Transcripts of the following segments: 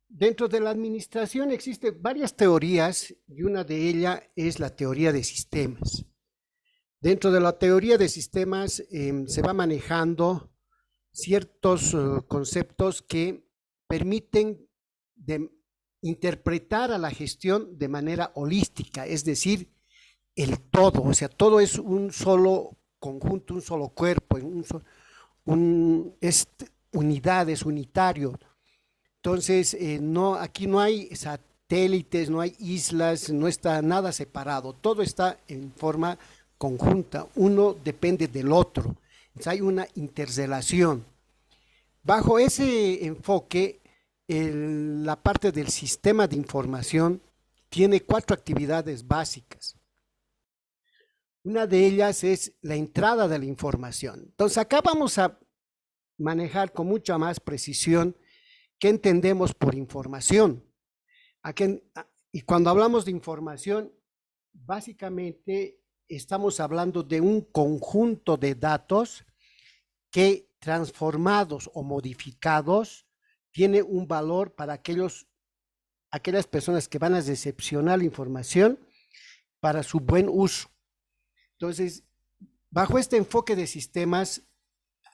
Dentro de la administración existen varias teorías y una de ellas es la teoría de sistemas. Dentro de la teoría de sistemas se va manejando ciertos conceptos que permiten interpretar a la gestión de manera holística, es decir, el todo, o sea, todo es un solo conjunto, un solo cuerpo, es unidad, es unitario. Entonces, no, aquí no hay satélites, no hay islas, no está nada separado, todo está en forma conjunta, uno depende del otro, entonces hay una interrelación. Bajo ese enfoque, la parte del sistema de información tiene 4 actividades básicas. Una de ellas es la entrada de la información. Entonces, acá vamos a manejar con mucha más precisión qué entendemos por información. Y cuando hablamos de información, básicamente estamos hablando de un conjunto de datos que transformados o modificados tiene un valor para aquellas personas que van a recepcionar la información para su buen uso. Entonces, bajo este enfoque de sistemas,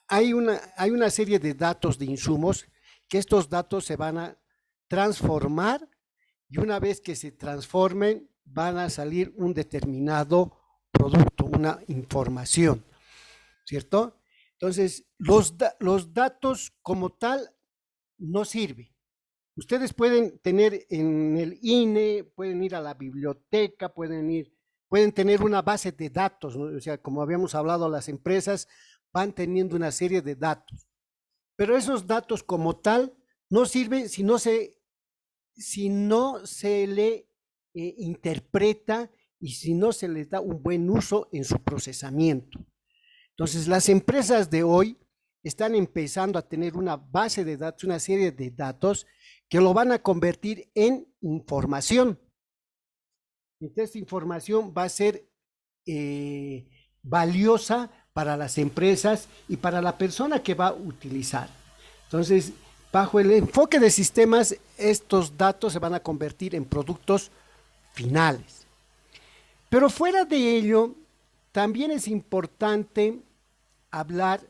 hay una serie de datos de insumos que estos datos se van a transformar y una vez que se transformen van a salir un determinado producto, una información, ¿cierto? Entonces, los datos como tal no sirven. Ustedes pueden tener en el INE, pueden ir a la biblioteca, pueden tener una base de datos, ¿no? O sea, como habíamos hablado, las empresas van teniendo una serie de datos, pero esos datos como tal no sirven si no se le interpreta y si no se les da un buen uso en su procesamiento. Entonces, las empresas de hoy están empezando a tener una base de datos, una serie de datos que lo van a convertir en información. Entonces, esta información va a ser valiosa para las empresas y para la persona que va a utilizar. Entonces, bajo el enfoque de sistemas, estos datos se van a convertir en productos finales. Pero fuera de ello, también es importante hablar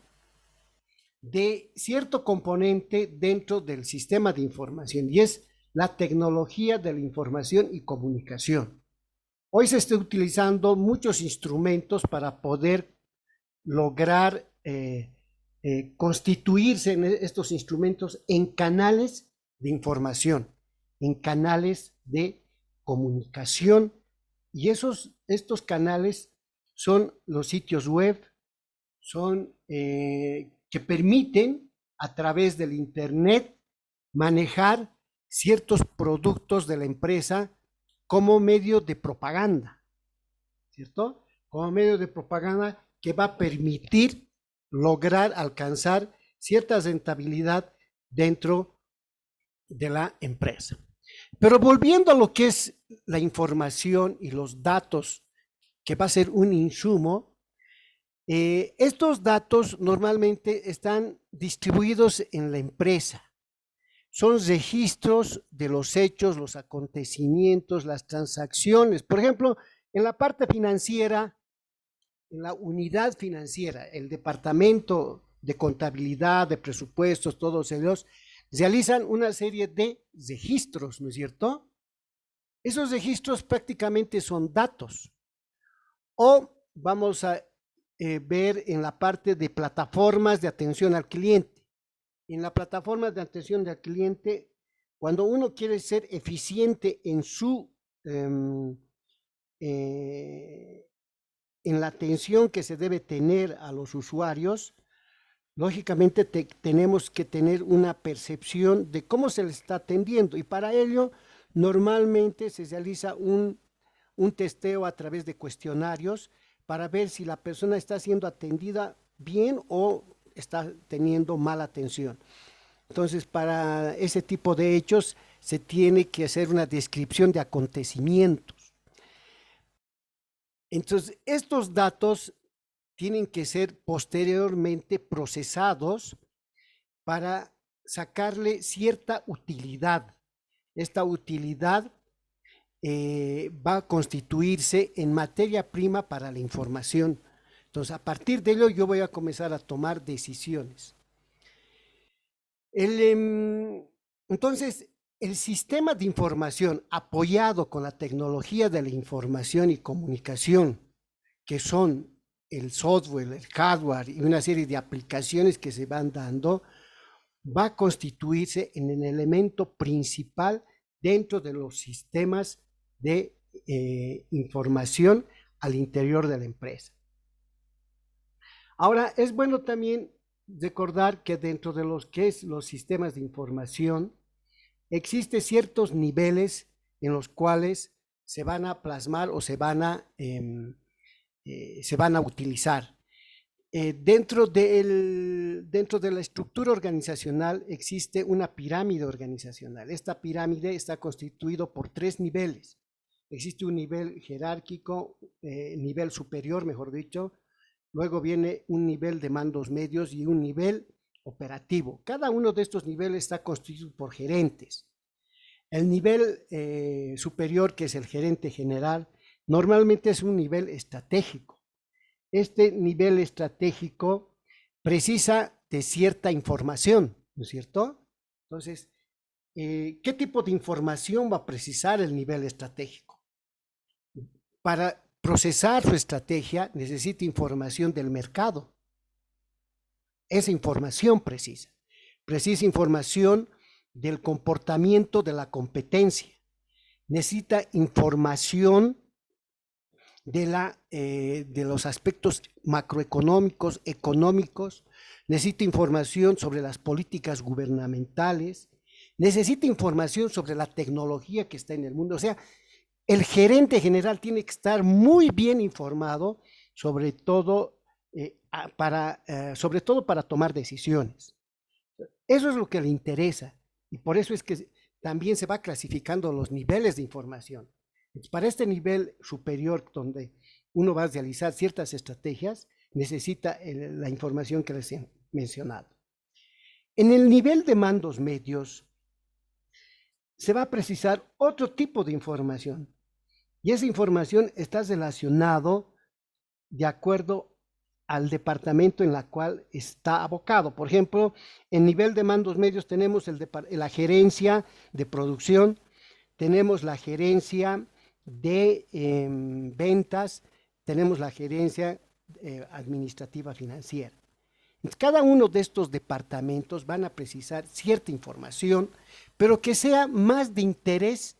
de cierto componente dentro del sistema de información y es la tecnología de la información y comunicación. Hoy se está utilizando muchos instrumentos para poder lograr constituirse en estos instrumentos en canales de información, en canales de comunicación, y estos canales son los sitios web, son que permiten a través del internet manejar ciertos productos de la empresa como medio de propaganda, ¿cierto? Como medio de propaganda que va a permitir lograr alcanzar cierta rentabilidad dentro de la empresa. Pero volviendo a lo que es la información y los datos, que va a ser un insumo, estos datos normalmente están distribuidos en la empresa. Son registros de los hechos, los acontecimientos, las transacciones. Por ejemplo, en la parte financiera, en la unidad financiera, el departamento de contabilidad, de presupuestos, todos ellos realizan una serie de registros, ¿no es cierto? Esos registros prácticamente son datos. O vamos a ver en la parte de plataformas de atención al cliente. En la plataforma de atención al cliente, cuando uno quiere ser eficiente en en la atención que se debe tener a los usuarios, lógicamente tenemos que tener una percepción de cómo se les está atendiendo, y para ello normalmente se realiza un testeo a través de cuestionarios para ver si la persona está siendo atendida bien o está teniendo mala atención. Entonces, para ese tipo de hechos se tiene que hacer una descripción de acontecimientos. Entonces, estos datos tienen que ser posteriormente procesados para sacarle cierta utilidad. Esta utilidad va a constituirse en materia prima para la información. Entonces, a partir de ello, yo voy a comenzar a tomar decisiones. Entonces, el sistema de información apoyado con la tecnología de la información y comunicación, que son el software, el hardware y una serie de aplicaciones que se van dando, va a constituirse en el elemento principal dentro de los sistemas de información al interior de la empresa. Ahora, es bueno también recordar que dentro de los que es los sistemas de información, existen ciertos niveles en los cuales se van a plasmar o se van a utilizar. Dentro de la estructura organizacional existe una pirámide organizacional. Esta pirámide está constituida por 3 niveles. Existe un nivel jerárquico, nivel superior, mejor dicho. Luego viene un nivel de mandos medios y un nivel operativo. Cada uno de estos niveles está constituido por gerentes. El nivel superior, que es el gerente general, normalmente es un nivel estratégico. Este nivel estratégico precisa de cierta información, ¿no es cierto? Entonces, ¿qué tipo de información va a precisar el nivel estratégico? Para procesar su estrategia necesita información del mercado. Esa información precisa información del comportamiento de la competencia. Necesita información de los aspectos macroeconómicos, económicos, necesita información sobre las políticas gubernamentales, necesita información sobre la tecnología que está en el mundo. O sea, el gerente general tiene que estar muy bien informado, sobre todo para tomar decisiones. Eso es lo que le interesa, y por eso es que también se va clasificando los niveles de información. Para este nivel superior, donde uno va a realizar ciertas estrategias, necesita la información que les he mencionado. En el nivel de mandos medios, se va a precisar otro tipo de información, y esa información está relacionado de acuerdo al departamento en la cual está abocado. Por ejemplo, en nivel de mandos medios tenemos la gerencia de producción, tenemos la gerencia de ventas, tenemos la gerencia administrativa financiera. Entonces, cada uno de estos departamentos van a precisar cierta información, pero que sea más de interés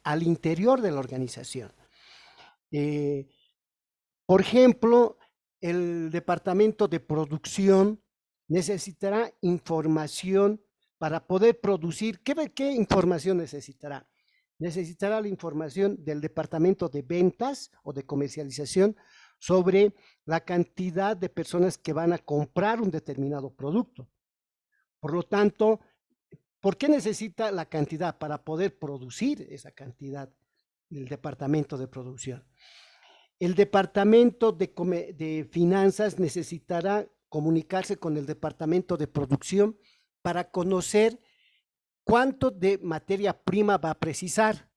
al interior de la organización. Por ejemplo, el departamento de producción necesitará información para poder producir. ¿Qué información necesitará? Necesitará la información del departamento de ventas o de comercialización sobre la cantidad de personas que van a comprar un determinado producto. Por lo tanto, ¿por qué necesita la cantidad? Para poder producir esa cantidad del departamento de producción. El departamento de finanzas necesitará comunicarse con el departamento de producción para conocer cuánto de materia prima va a precisar.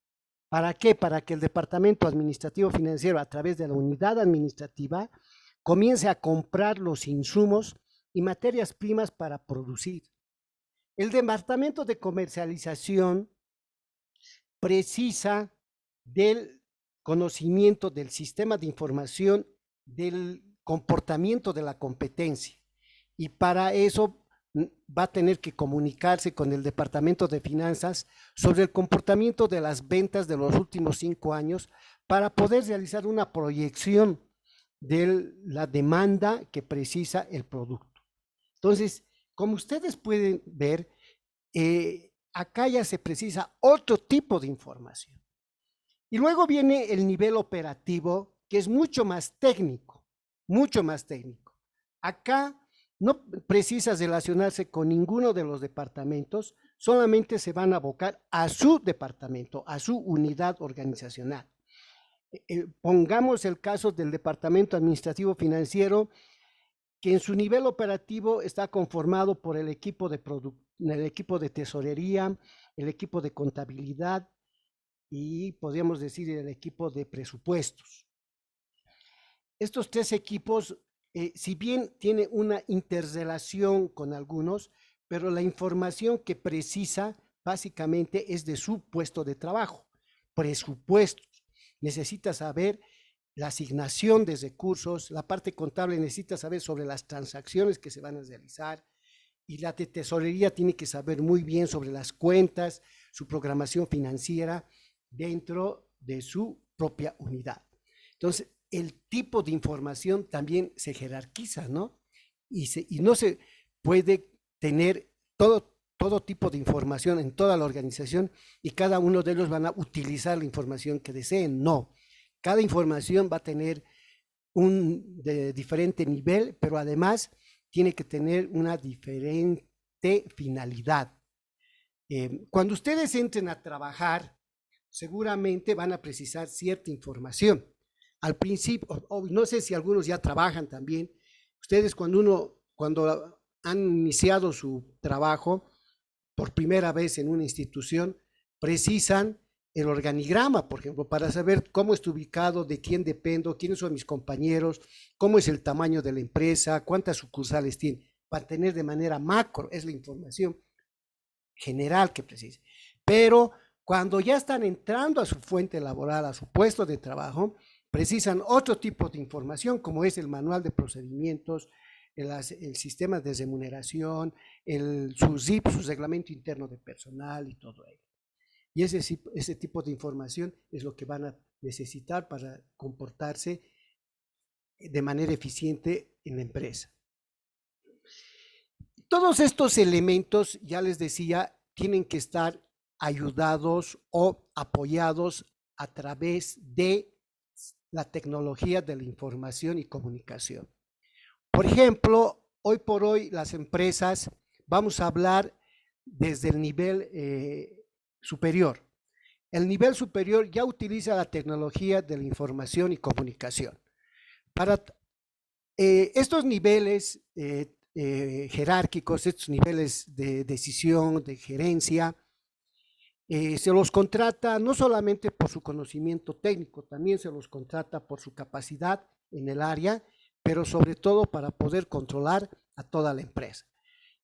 ¿Para qué? Para que el departamento administrativo financiero, a través de la unidad administrativa, comience a comprar los insumos y materias primas para producir. El departamento de comercialización precisa del conocimiento del sistema de información del comportamiento de la competencia, y para eso va a tener que comunicarse con el departamento de finanzas sobre el comportamiento de las ventas de los últimos 5 años para poder realizar una proyección de la demanda que precisa el producto. Entonces, como ustedes pueden ver, acá ya se precisa otro tipo de información. Y luego viene el nivel operativo, que es mucho más técnico, mucho más técnico. Acá no precisa relacionarse con ninguno de los departamentos, solamente se van a abocar a su departamento, a su unidad organizacional. Pongamos el caso del departamento administrativo financiero, que en su nivel operativo está conformado por el equipo de tesorería, el equipo de contabilidad y podríamos decir el equipo de presupuestos. Estos tres equipos, si bien tiene una interrelación con algunos, pero la información que precisa básicamente es de su puesto de trabajo, presupuestos. Necesita saber la asignación de recursos, la parte contable necesita saber sobre las transacciones que se van a realizar y la de tesorería tiene que saber muy bien sobre las cuentas, su programación financiera dentro de su propia unidad. Entonces, el tipo de información también se jerarquiza, ¿no? Y no se puede tener todo tipo de información en toda la organización y cada uno de ellos van a utilizar la información que deseen. No, cada información va a tener un de diferente nivel, pero además tiene que tener una diferente finalidad. Cuando ustedes entren a trabajar, seguramente van a precisar cierta información. Al principio, no sé si algunos ya trabajan también, ustedes cuando han iniciado su trabajo por primera vez en una institución, precisan el organigrama, por ejemplo, para saber cómo estoy ubicado, de quién dependo, quiénes son mis compañeros, cómo es el tamaño de la empresa, cuántas sucursales tiene, para tener de manera macro, es la información general que precisa. Pero cuando ya están entrando a su fuente laboral, a su puesto de trabajo, precisan otro tipo de información, como es el manual de procedimientos, el sistema de remuneración, su RIP, su reglamento interno de personal y todo ello. Y ese tipo de información es lo que van a necesitar para comportarse de manera eficiente en la empresa. Todos estos elementos, ya les decía, tienen que estar ayudados o apoyados a través de la tecnología de la información y comunicación. Por ejemplo, hoy por hoy las empresas, vamos a hablar desde el nivel superior. El nivel superior ya utiliza la tecnología de la información y comunicación. Para estos niveles jerárquicos, estos niveles de decisión, de gerencia, se los contrata no solamente por su conocimiento técnico, también se los contrata por su capacidad en el área, pero sobre todo para poder controlar a toda la empresa.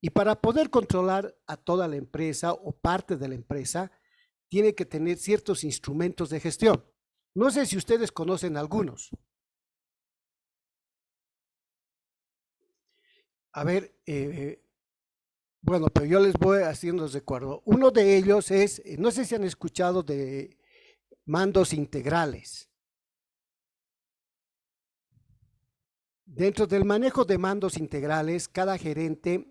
Y para poder controlar a toda la empresa o parte de la empresa, tiene que tener ciertos instrumentos de gestión. No sé si ustedes conocen algunos. A ver, bueno, pero yo les voy haciendo recuerdo. Uno de ellos es, no sé si han escuchado de mandos integrales. Dentro del manejo de mandos integrales, cada gerente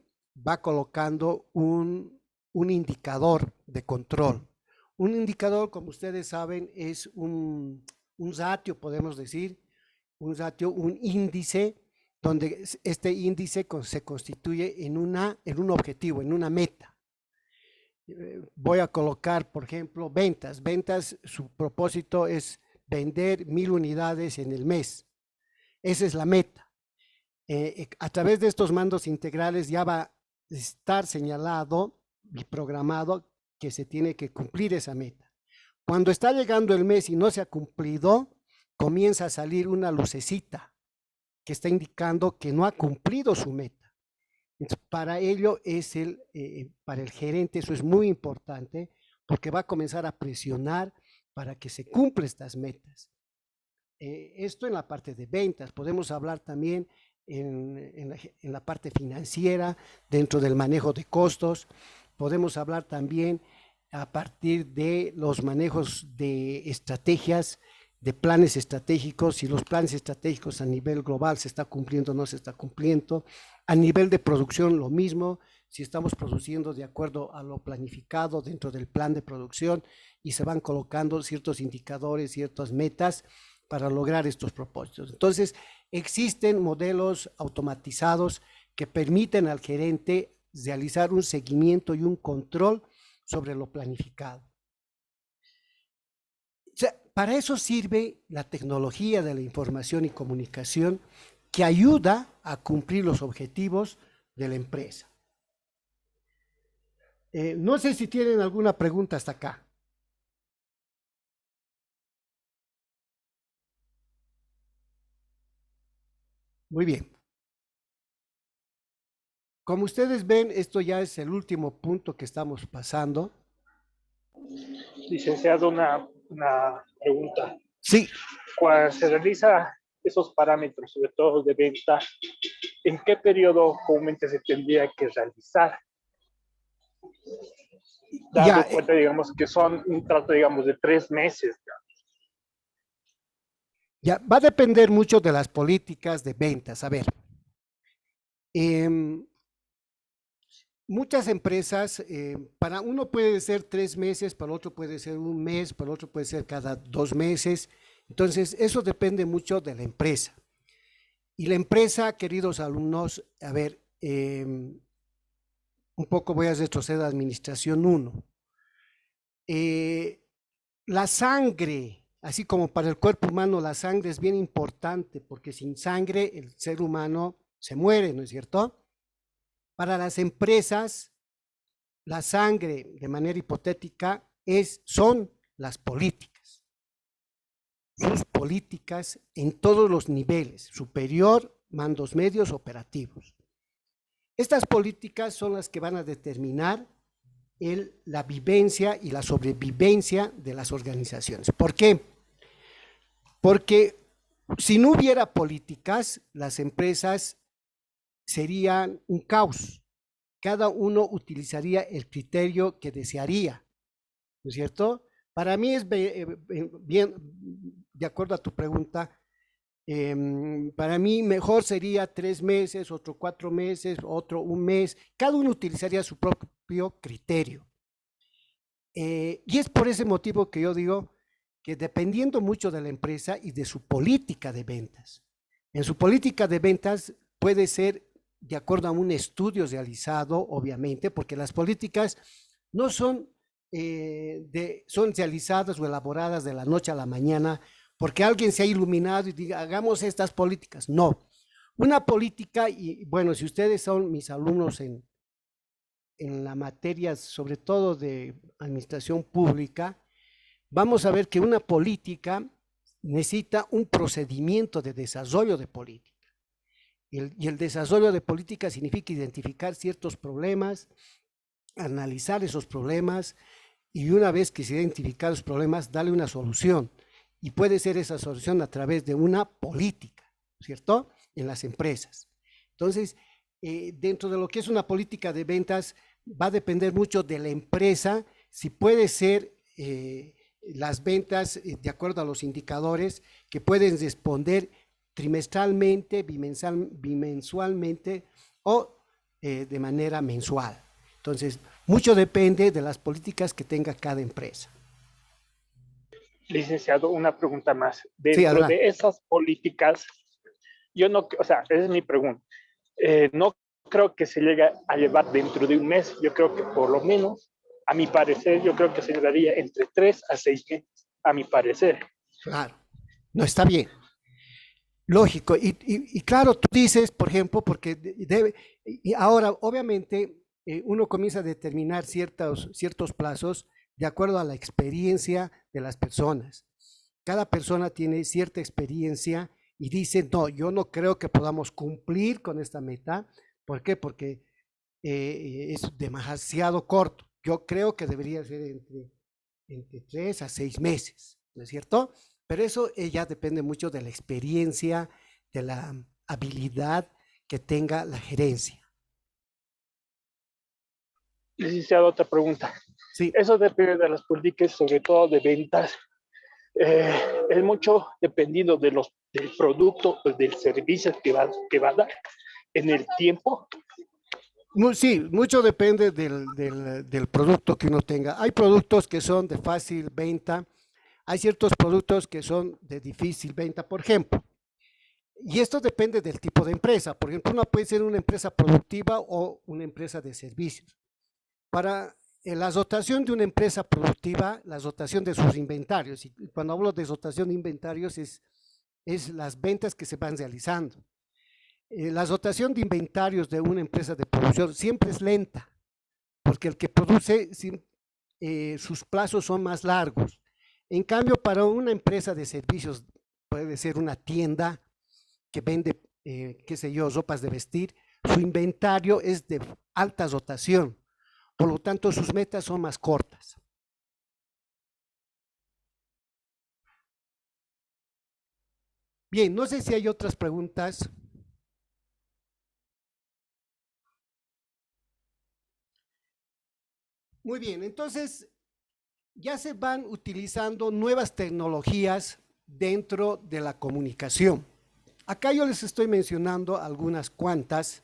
va colocando un indicador de control. Un indicador, como ustedes saben, es un ratio, podemos decir, un ratio, un índice, donde este índice se constituye en un objetivo, en una meta. Voy a colocar, por ejemplo, ventas. Ventas, su propósito es vender 1000 unidades en el mes. Esa es la meta. A través de estos mandos integrales ya va a estar señalado y programado que se tiene que cumplir esa meta. Cuando está llegando el mes y no se ha cumplido, comienza a salir una lucecita que está indicando que no ha cumplido su meta. Entonces, para ello para el gerente eso es muy importante porque va a comenzar a presionar para que se cumplan estas metas. Esto en la parte de ventas. Podemos hablar también en la parte financiera, dentro del manejo de costos. Podemos hablar también a partir de los manejos de estrategias, de planes estratégicos, si los planes estratégicos a nivel global se está cumpliendo o no se está cumpliendo. A nivel de producción lo mismo, si estamos produciendo de acuerdo a lo planificado dentro del plan de producción y se van colocando ciertos indicadores, ciertas metas para lograr estos propósitos. Entonces, existen modelos automatizados que permiten al gerente realizar un seguimiento y un control sobre lo planificado. O sea, para eso sirve la tecnología de la información y comunicación que ayuda a cumplir los objetivos de la empresa. No sé si tienen alguna pregunta hasta acá. Muy bien. Como ustedes ven, esto ya es el último punto que estamos pasando. Licenciado, una pregunta. Sí. Cuando se realiza esos parámetros, sobre todo de venta, ¿en qué periodo comúnmente se tendría que realizar? Dado cuenta, digamos, que son un trato, digamos, de 3 meses. Ya, va a depender mucho de las políticas de ventas. A ver, muchas empresas, para uno puede ser 3 meses, para otro puede ser un mes, para otro puede ser cada 2 meses. Entonces, eso depende mucho de la empresa. Y la empresa, queridos alumnos, a ver, un poco voy a retroceder a Administración 1. La sangre, así como para el cuerpo humano, la sangre es bien importante, porque sin sangre el ser humano se muere, ¿no es cierto? Para las empresas, la sangre, de manera hipotética, son las políticas. Sus políticas en todos los niveles, superior, mandos medios, operativos. Estas políticas son las que van a determinar la vivencia y la sobrevivencia de las organizaciones. ¿Por qué? Porque si no hubiera políticas, las empresas serían un caos. Cada uno utilizaría el criterio que desearía, ¿no es cierto? Para mí es bien, de acuerdo a tu pregunta, para mí mejor sería 3 meses, otro 4 meses, otro un mes. Cada uno utilizaría su propio criterio. Y es por ese motivo que yo digo que dependiendo mucho de la empresa y de su política de ventas. En su política de ventas puede ser de acuerdo a un estudio realizado, obviamente, porque las políticas no son, son realizadas o elaboradas de la noche a la mañana porque alguien se ha iluminado y diga, hagamos estas políticas. No. Una política, y bueno, si ustedes son mis alumnos en la materia, sobre todo de administración pública, vamos a ver que una política necesita un procedimiento de desarrollo de política. Y el desarrollo de política significa identificar ciertos problemas, analizar esos problemas y una vez que se identifican los problemas, darle una solución. Y puede ser esa solución a través de una política, ¿cierto? En las empresas. Entonces, dentro de lo que es una política de ventas, va a depender mucho de la empresa, si puede ser las ventas de acuerdo a los indicadores que pueden responder trimestralmente, bimensualmente o de manera mensual. Entonces, mucho depende de las políticas que tenga cada empresa. Licenciado, una pregunta más. Dentro de esas políticas, yo no, o sea, esa es mi pregunta. No creo que se llegue a llevar dentro de un mes. Yo creo que por lo menos, a mi parecer, yo creo que se llevaría entre 3 a 6 meses, a mi parecer. Claro, no está bien. Lógico, y claro, tú dices, por ejemplo, porque y ahora obviamente uno comienza a determinar ciertos plazos de acuerdo a la experiencia de las personas. Cada persona tiene cierta experiencia y dice, no, yo no creo que podamos cumplir con esta meta. ¿Por qué? Porque es demasiado corto. Yo creo que debería ser entre 3 a 6 meses, ¿no es cierto? Pero eso ya depende mucho de la experiencia, de la habilidad que tenga la gerencia. Licenciado, otra pregunta. Sí. Eso depende de las políticas, sobre todo de ventas. Es mucho dependiendo del producto, del servicio que va a dar en el tiempo. Sí, mucho depende del producto que uno tenga. Hay productos que son de fácil venta, hay ciertos productos que son de difícil venta, por ejemplo. Y esto depende del tipo de empresa. Por ejemplo, una puede ser una empresa productiva o una empresa de servicios. Para la dotación de una empresa productiva, la dotación de sus inventarios, y cuando hablo de dotación de inventarios es las ventas que se van realizando. La dotación de inventarios de una empresa de producción siempre es lenta, porque el que produce, sus plazos son más largos. En cambio, para una empresa de servicios, puede ser una tienda que vende, qué sé yo, ropas de vestir, su inventario es de alta dotación, por lo tanto sus metas son más cortas. Bien, no sé si hay otras preguntas. Muy bien, entonces ya se van utilizando nuevas tecnologías dentro de la comunicación. Acá yo les estoy mencionando algunas cuantas,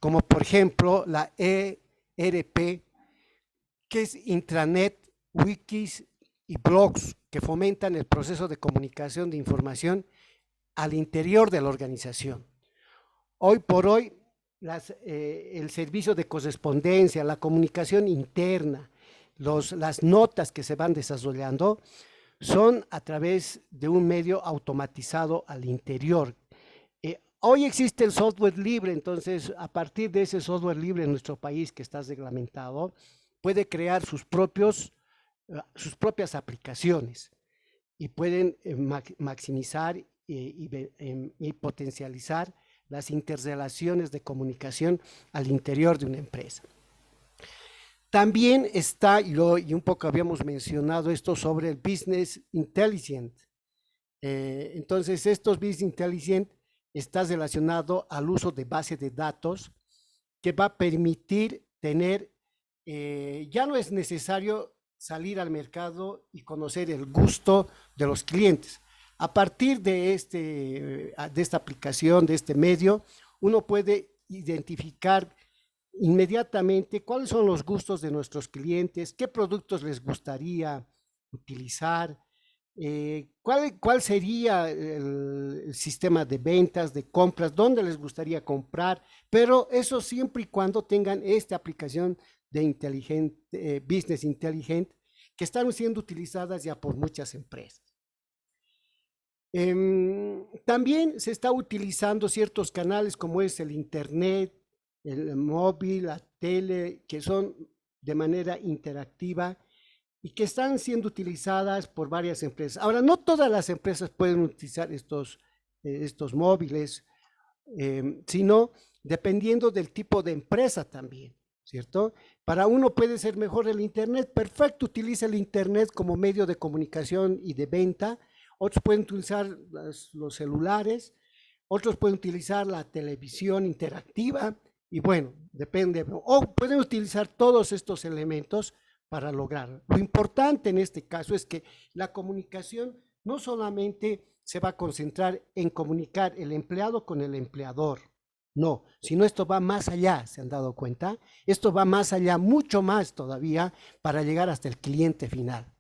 como por ejemplo la ERP, que es intranet, wikis y blogs que fomentan el proceso de comunicación de información al interior de la organización. Hoy por hoy, el servicio de correspondencia, la comunicación interna, las notas que se van desarrollando son a través de un medio automatizado al interior. Hoy existe el software libre, entonces a partir de ese software libre en nuestro país que está reglamentado, puede crear sus propias aplicaciones y pueden maximizar y potencializar las interrelaciones de comunicación al interior de una empresa. También está, y un poco habíamos mencionado esto sobre el Business Intelligence. Entonces, estos Business Intelligence está relacionado al uso de bases de datos que va a permitir tener, ya no es necesario salir al mercado y conocer el gusto de los clientes. A partir de esta aplicación, de este medio, uno puede identificar inmediatamente cuáles son los gustos de nuestros clientes, qué productos les gustaría utilizar, cuál sería el sistema de ventas, de compras, dónde les gustaría comprar, pero eso siempre y cuando tengan esta aplicación de Business Intelligent que están siendo utilizadas ya por muchas empresas. También se está utilizando ciertos canales como es el internet, el móvil, la tele, que son de manera interactiva y que están siendo utilizadas por varias empresas. Ahora, no todas las empresas pueden utilizar estos móviles, sino dependiendo del tipo de empresa también, ¿cierto? Para uno puede ser mejor el internet, perfecto, utiliza el internet como medio de comunicación y de venta. Otros pueden utilizar los celulares, otros pueden utilizar la televisión interactiva y bueno, depende. O pueden utilizar todos estos elementos para lograrlo. Lo importante en este caso es que la comunicación no solamente se va a concentrar en comunicar el empleado con el empleador, no, sino esto va más allá, ¿se han dado cuenta? Esto va más allá, mucho más todavía, para llegar hasta el cliente final.